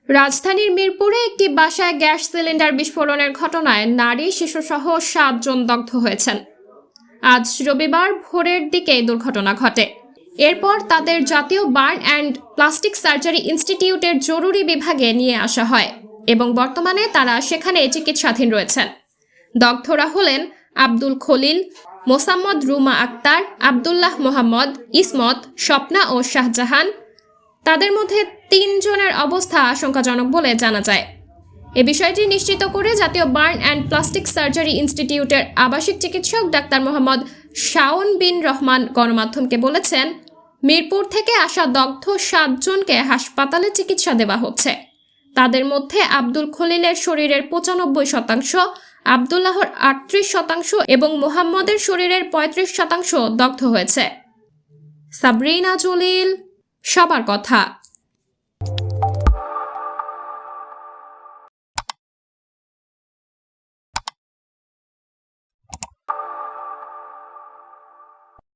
রাজধানীর মিরপুরে একটি বাসায় গ্যাস সিলিন্ডার বিস্ফোরণের ঘটনায় নারী শিশুসহ 7 জন দগ্ধ হয়েছেন। আজ রবিবার ভোরের দিকে দুর্ঘটনা ঘটে। এরপর তাদের জাতীয় বার্ন অ্যান্ড প্লাস্টিক সার্জারি ইনস্টিটিউটের জরুরি বিভাগে নিয়ে আসা হয় এবং বর্তমানে তারা সেখানে চিকিৎসাধীন রয়েছেন। দগ্ধরা হলেন আব্দুল খলিল, মোসাম্মদ রুমা আক্তার, আব্দুল্লাহ মোহাম্মদ, ইসমত, স্বপ্না ও শাহজাহান। তাদের মধ্যে 3 জনের অবস্থা আশঙ্কাজনক বলে জানা যায়। এ বিষয়টি নিশ্চিত করে জাতীয় বার্ন অ্যান্ড প্লাস্টিক সার্জারি ইনস্টিটিউটের আবাসিক চিকিৎসক ডাক্তার মোহাম্মদ শাওন বিন রহমান গণমাধ্যমকে বলেছেন, মিরপুর থেকে আসা দগ্ধ 7 জনকে হাসপাতালে চিকিৎসা দেওয়া হচ্ছে। তাদের মধ্যে আব্দুল খলিলের শরীরের 95%, আব্দুল্লাহর 38% এবং মোহাম্মদের শরীরের 35% দগ্ধ হয়েছে। সাবরিনা জলিল, সবার কথা।